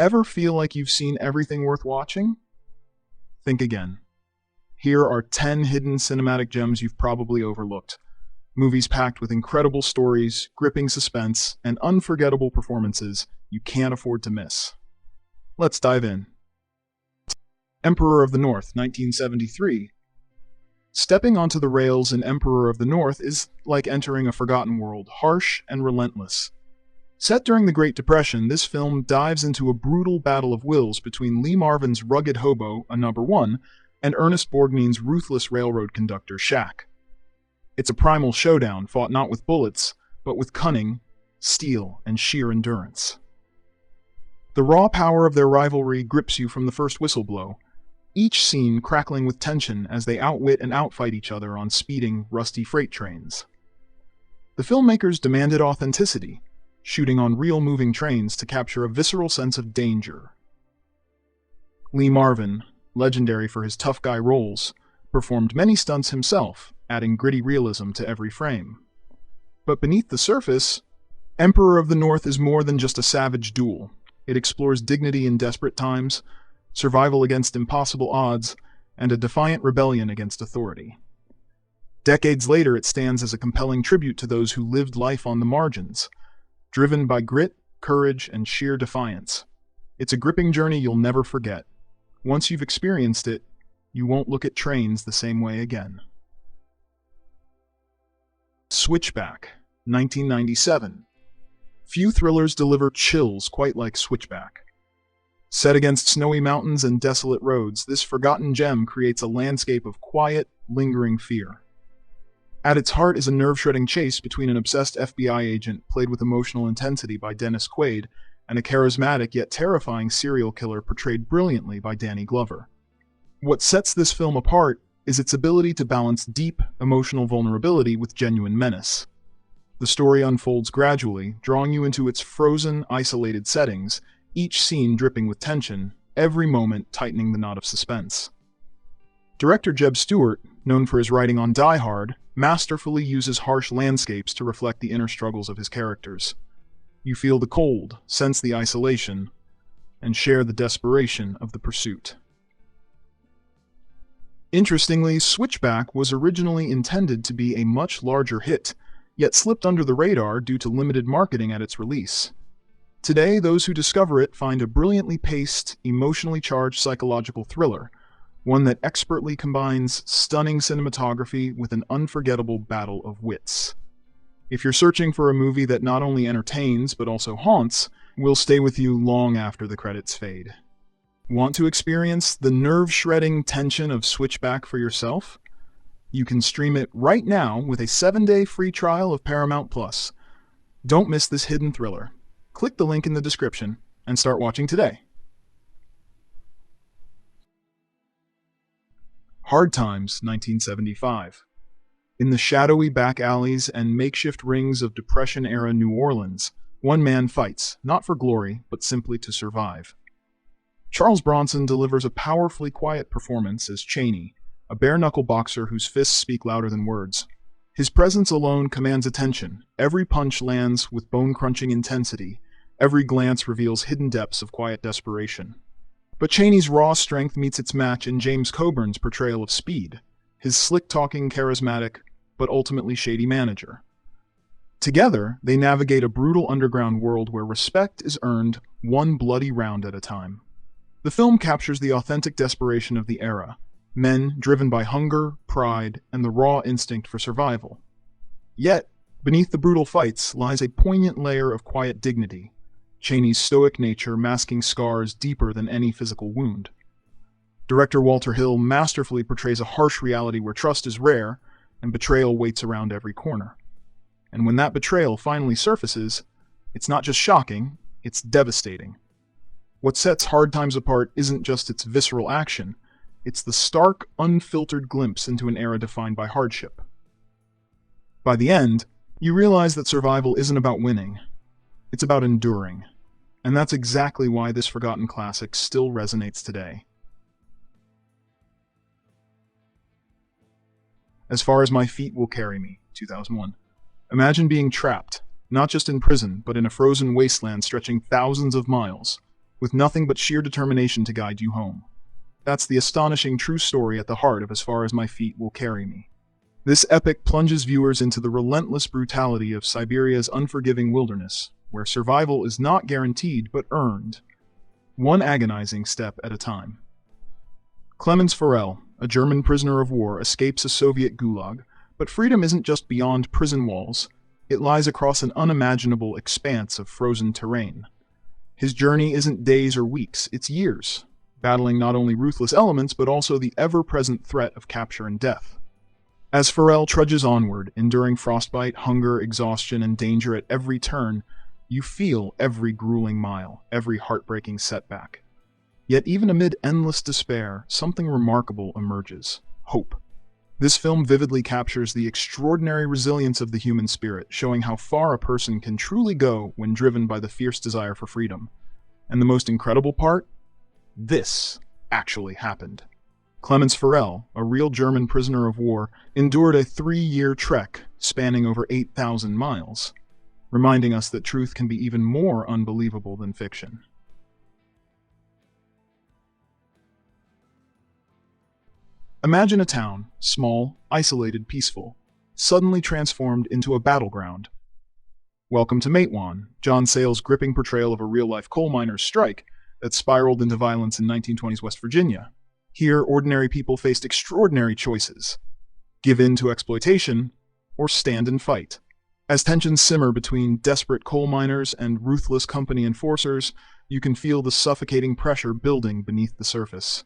Ever feel like you've seen everything worth watching? Think again. Here are 10 hidden cinematic gems you've probably overlooked. Movies packed with incredible stories, gripping suspense, and unforgettable performances you can't afford to miss. Let's dive in. Emperor of the North, 1973. Stepping onto the rails in Emperor of the North is like entering a forgotten world, harsh and relentless. Set during the Great Depression, this film dives into a brutal battle of wills between Lee Marvin's rugged hobo, a number one, and Ernest Borgnine's ruthless railroad conductor, Shaq. It's a primal showdown fought not with bullets, but with cunning, steel, and sheer endurance. The raw power of their rivalry grips you from the first whistle blow, each scene crackling with tension as they outwit and outfight each other on speeding, rusty freight trains. The filmmakers demanded authenticity, shooting on real moving trains to capture a visceral sense of danger. Lee Marvin, legendary for his tough guy roles, performed many stunts himself, adding gritty realism to every frame. But beneath the surface, Emperor of the North is more than just a savage duel. It explores dignity in desperate times, survival against impossible odds, and a defiant rebellion against authority. Decades later, it stands as a compelling tribute to those who lived life on the margins, driven by grit, courage, and sheer defiance. It's a gripping journey you'll never forget. Once you've experienced it, you won't look at trains the same way again. Switchback, 1997. Few thrillers deliver chills quite like Switchback. Set against snowy mountains and desolate roads, this forgotten gem creates a landscape of quiet, lingering fear. At its heart is a nerve-shredding chase between an obsessed FBI agent played with emotional intensity by Dennis Quaid and a charismatic yet terrifying serial killer portrayed brilliantly by Danny Glover. What sets this film apart is its ability to balance deep, emotional vulnerability with genuine menace. The story unfolds gradually, drawing you into its frozen, isolated settings, each scene dripping with tension, every moment tightening the knot of suspense. Director Jeb Stewart, known for his writing on Die Hard, masterfully uses harsh landscapes to reflect the inner struggles of his characters. You feel the cold, sense the isolation, and share the desperation of the pursuit. Interestingly, Switchback was originally intended to be a much larger hit, yet slipped under the radar due to limited marketing at its release. Today, those who discover it find a brilliantly paced, emotionally charged psychological thriller, one that expertly combines stunning cinematography with an unforgettable battle of wits. If you're searching for a movie that not only entertains but also haunts, will stay with you long after the credits fade. Want to experience the nerve-shredding tension of Switchback for yourself? You can stream it right now with a 7-day free trial of Paramount+. Don't miss this hidden thriller. Click the link in the description and start watching today. Hard Times, 1975. In the shadowy back alleys and makeshift rings of Depression-era New Orleans, one man fights, not for glory, but simply to survive. Charles Bronson delivers a powerfully quiet performance as Cheney, a bare-knuckle boxer whose fists speak louder than words. His presence alone commands attention. Every punch lands with bone-crunching intensity. Every glance reveals hidden depths of quiet desperation. But Cheney's raw strength meets its match in James Coburn's portrayal of Speed, his slick-talking, charismatic, but ultimately shady manager. Together, they navigate a brutal underground world where respect is earned one bloody round at a time. The film captures the authentic desperation of the era, men driven by hunger, pride, and the raw instinct for survival. Yet, beneath the brutal fights lies a poignant layer of quiet dignity, Cheney's stoic nature masking scars deeper than any physical wound. Director Walter Hill masterfully portrays a harsh reality where trust is rare and betrayal waits around every corner. And when that betrayal finally surfaces, it's not just shocking, it's devastating. What sets Hard Times apart isn't just its visceral action, it's the stark, unfiltered glimpse into an era defined by hardship. By the end, you realize that survival isn't about winning, it's about enduring. And that's exactly why this forgotten classic still resonates today. As Far as My Feet Will Carry Me, 2001. Imagine being trapped, not just in prison, but in a frozen wasteland stretching thousands of miles. with nothing but sheer determination to guide you home. That's the astonishing true story at the heart of As Far as My Feet Will Carry Me. This epic plunges viewers into the relentless brutality of Siberia's unforgiving wilderness, where survival is not guaranteed but earned, one agonizing step at a time. Clemens Farrell, a German prisoner of war, escapes a Soviet gulag, but freedom isn't just beyond prison walls, it lies across an unimaginable expanse of frozen terrain. His journey isn't days or weeks, it's years, battling not only ruthless elements but also the ever-present threat of capture and death. As Farrell trudges onward, enduring frostbite, hunger, exhaustion, and danger at every turn, you feel every grueling mile, every heartbreaking setback. Yet even amid endless despair, something remarkable emerges: hope. This film vividly captures the extraordinary resilience of the human spirit, showing how far a person can truly go when driven by the fierce desire for freedom. And the most incredible part? This actually happened. Clemens Farrell, a real German prisoner of war, endured a 3-year trek spanning over 8,000 miles, reminding us that truth can be even more unbelievable than fiction. Imagine a town, small, isolated, peaceful, suddenly transformed into a battleground. Welcome to Matewan, John Sayles' gripping portrayal of a real-life coal miners' strike that spiraled into violence in 1920s West Virginia. Here, ordinary people faced extraordinary choices: give in to exploitation, or stand and fight. As tensions simmer between desperate coal miners and ruthless company enforcers, you can feel the suffocating pressure building beneath the surface.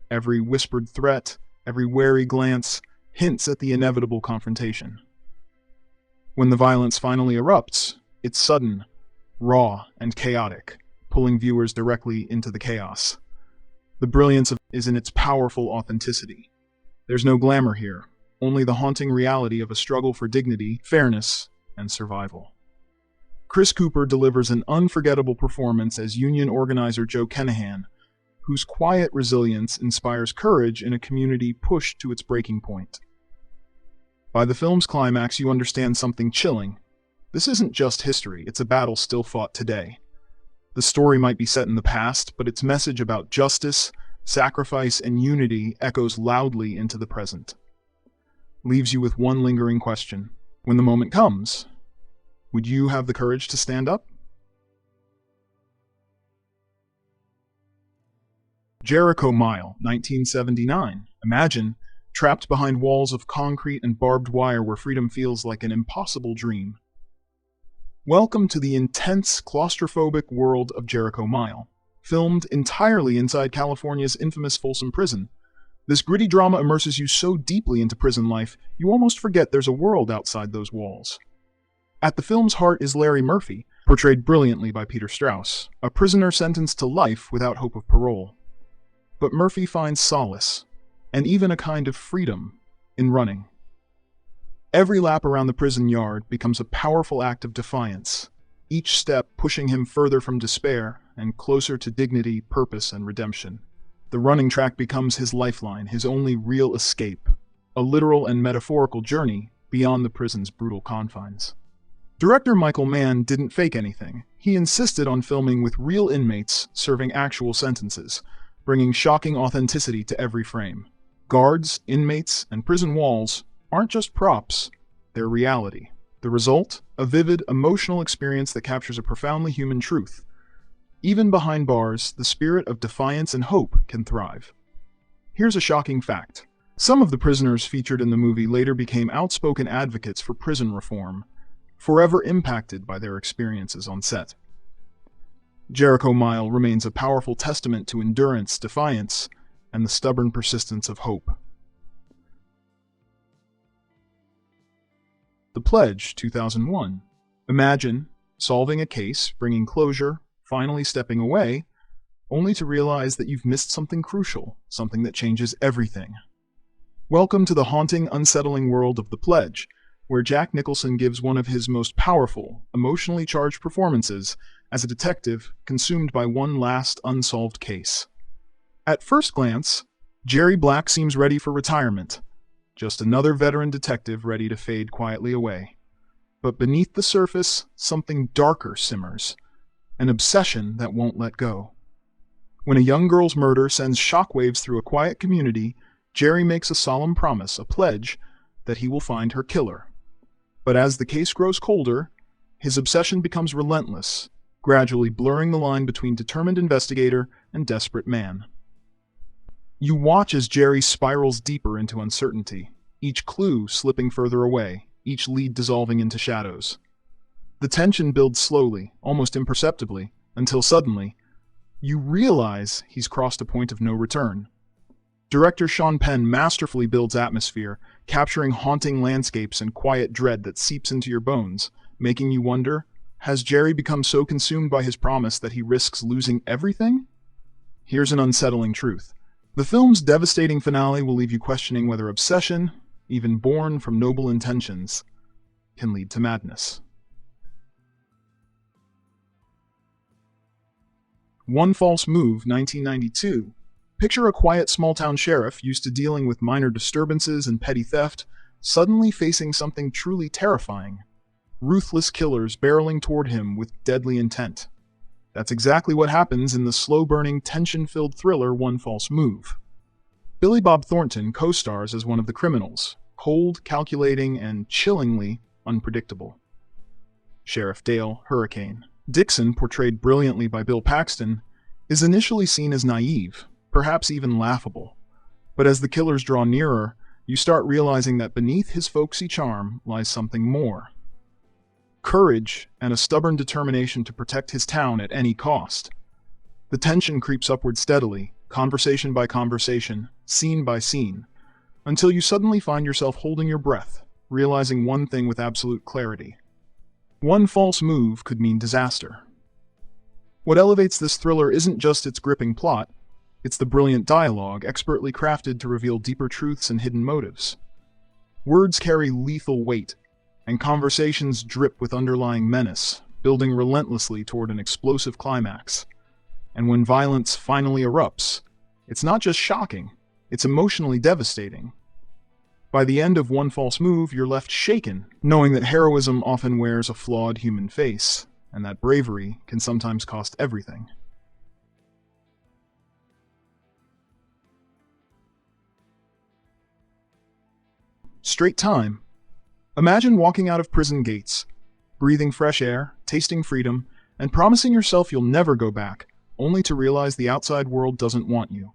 Every whispered threat, every wary glance, hints at the inevitable confrontation. When the violence finally erupts, it's sudden, raw, and chaotic, pulling viewers directly into the chaos. The brilliance is in its powerful authenticity. There's no glamour here, only the haunting reality of a struggle for dignity, fairness, and survival. Chris Cooper delivers an unforgettable performance as union organizer Joe Kenahan, whose quiet resilience inspires courage in a community pushed to its breaking point. By the film's climax, you understand something chilling. This isn't just history, it's a battle still fought today. The story might be set in the past, but its message about justice, sacrifice, and unity echoes loudly into the present. Leaves you with one lingering question: when the moment comes, would you have the courage to stand up? Jericho Mile, 1979. Imagine, trapped behind walls of concrete and barbed wire where freedom feels like an impossible dream. Welcome to the intense, claustrophobic world of Jericho Mile. Filmed entirely inside California's infamous Folsom Prison, this gritty drama immerses you so deeply into prison life, you almost forget there's a world outside those walls. At the film's heart is Larry Murphy, portrayed brilliantly by Peter Strauss, a prisoner sentenced to life without hope of parole. But Murphy finds solace, and even a kind of freedom, in running. Every lap around the prison yard becomes a powerful act of defiance, each step pushing him further from despair and closer to dignity, purpose, and redemption. The running track becomes his lifeline, his only real escape, a literal and metaphorical journey beyond the prison's brutal confines. Director Michael Mann didn't fake anything. He insisted on filming with real inmates serving actual sentences, bringing shocking authenticity to every frame. Guards, inmates, and prison walls aren't just props, they're reality. The result? A vivid, emotional experience that captures a profoundly human truth. Even behind bars, the spirit of defiance and hope can thrive. Here's a shocking fact. Some of the prisoners featured in the movie later became outspoken advocates for prison reform, forever impacted by their experiences on set. Jericho Mile remains a powerful testament to endurance, defiance, and the stubborn persistence of hope. The Pledge, 2001. Imagine solving a case, bringing closure, finally stepping away, only to realize that you've missed something crucial, something that changes everything. Welcome to the haunting, unsettling world of The Pledge, where Jack Nicholson gives one of his most powerful, emotionally charged performances as a detective consumed by one last unsolved case. At first glance, Jerry Black seems ready for retirement, just another veteran detective ready to fade quietly away. But beneath the surface, something darker simmers, an obsession that won't let go. When a young girl's murder sends shockwaves through a quiet community, Jerry makes a solemn promise, a pledge, that he will find her killer. But as the case grows colder, his obsession becomes relentless, gradually blurring the line between determined investigator and desperate man. You watch as Jerry spirals deeper into uncertainty, each clue slipping further away, each lead dissolving into shadows. The tension builds slowly, almost imperceptibly, until suddenly, you realize he's crossed a point of no return. Director Sean Penn masterfully builds atmosphere, capturing haunting landscapes and quiet dread that seeps into your bones, making you wonder, has Jerry become so consumed by his promise that he risks losing everything? Here's an unsettling truth. The film's devastating finale will leave you questioning whether obsession, even born from noble intentions, can lead to madness. One False Move, 1992. Picture a quiet small-town sheriff used to dealing with minor disturbances and petty theft, suddenly facing something truly terrifying. Ruthless killers barreling toward him with deadly intent. That's exactly what happens in the slow-burning, tension-filled thriller One False Move. Billy Bob Thornton co-stars as one of the criminals, cold, calculating, and chillingly unpredictable. Sheriff Dale Hurricane Dixon, portrayed brilliantly by Bill Paxton, is initially seen as naive, perhaps even laughable. But as the killers draw nearer, you start realizing that beneath his folksy charm lies something more. Courage and a stubborn determination to protect his town at any cost. The tension creeps upward steadily, conversation by conversation, scene by scene, until you suddenly find yourself holding your breath, realizing one thing with absolute clarity. One false move could mean disaster. What elevates this thriller isn't just its gripping plot, it's the brilliant dialogue, expertly crafted to reveal deeper truths and hidden motives. Words carry lethal weight, and conversations drip with underlying menace, building relentlessly toward an explosive climax. And when violence finally erupts, it's not just shocking, it's emotionally devastating. By the end of One False Move, you're left shaken, knowing that heroism often wears a flawed human face, and that bravery can sometimes cost everything. Straight Time. Imagine walking out of prison gates, breathing fresh air, tasting freedom, and promising yourself you'll never go back, only to realize the outside world doesn't want you.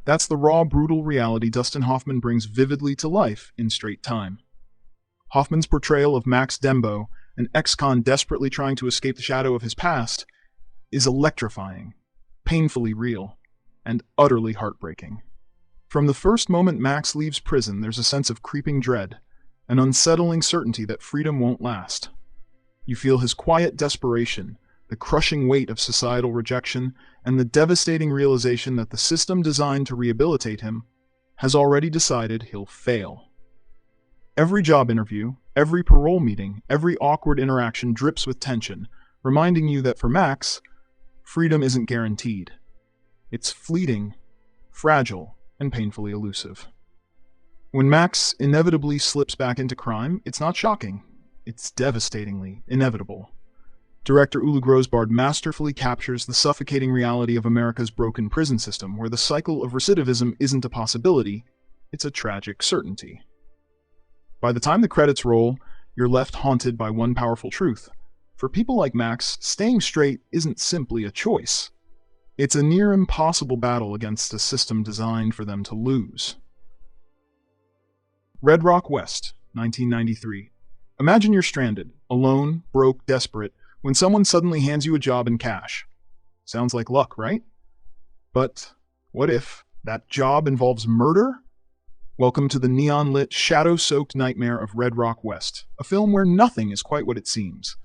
That's the raw, brutal reality Dustin Hoffman brings vividly to life in Straight Time. Hoffman's portrayal of Max Dembo, an ex-con desperately trying to escape the shadow of his past, is electrifying, painfully real, and utterly heartbreaking. From the first moment Max leaves prison, there's a sense of creeping dread, an unsettling certainty that freedom won't last. You feel his quiet desperation, the crushing weight of societal rejection, and the devastating realization that the system designed to rehabilitate him has already decided he'll fail. Every job interview, every parole meeting, every awkward interaction drips with tension, reminding you that for Max, freedom isn't guaranteed. It's fleeting, fragile, and painfully elusive. When Max inevitably slips back into crime, it's not shocking. It's devastatingly inevitable. Director Ulu Grosbard masterfully captures the suffocating reality of America's broken prison system, where the cycle of recidivism isn't a possibility, it's a tragic certainty. By the time the credits roll, you're left haunted by one powerful truth. For people like Max, staying straight isn't simply a choice. It's a near impossible battle against a system designed for them to lose. Red Rock West, 1993. Imagine you're stranded, alone, broke, desperate, when someone suddenly hands you a job and cash. Sounds like luck, right? But what if that job involves murder? Welcome to the neon-lit, shadow-soaked nightmare of Red Rock West, a film where nothing is quite what it seems.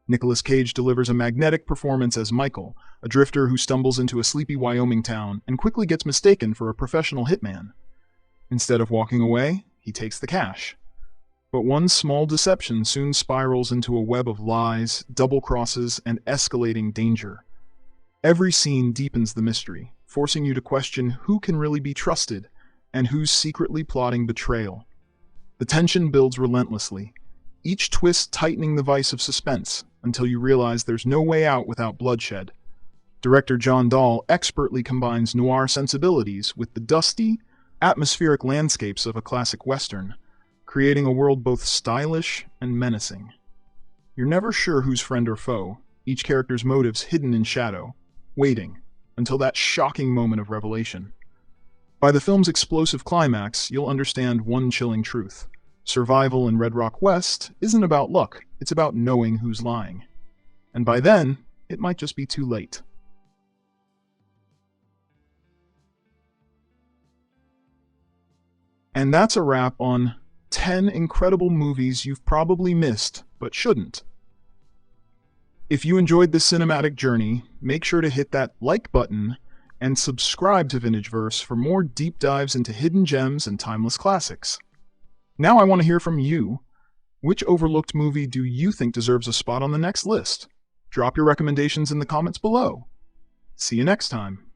Nicolas Cage delivers a magnetic performance as Michael, a drifter who stumbles into a sleepy Wyoming town and quickly gets mistaken for a professional hitman. Instead of walking away, he takes the cash. But one small deception soon spirals into a web of lies, double crosses, and escalating danger. Every scene deepens the mystery, forcing you to question who can really be trusted and who's secretly plotting betrayal. The tension builds relentlessly, each twist tightening the vice of suspense until you realize there's no way out without bloodshed. Director John Dahl expertly combines noir sensibilities with the dusty, atmospheric landscapes of a classic Western, creating a world both stylish and menacing. You're never sure who's friend or foe, each character's motives hidden in shadow, waiting until that shocking moment of revelation. By the film's explosive climax, you'll understand one chilling truth. Survival in Red Rock West isn't about luck, it's about knowing who's lying. And by then, it might just be too late. And that's a wrap on 10 incredible movies you've probably missed, but shouldn't. If you enjoyed this cinematic journey, make sure to hit that like button and subscribe to Vintageverse for more deep dives into hidden gems and timeless classics. Now I want to hear from you. Which overlooked movie do you think deserves a spot on the next list? Drop your recommendations in the comments below. See you next time.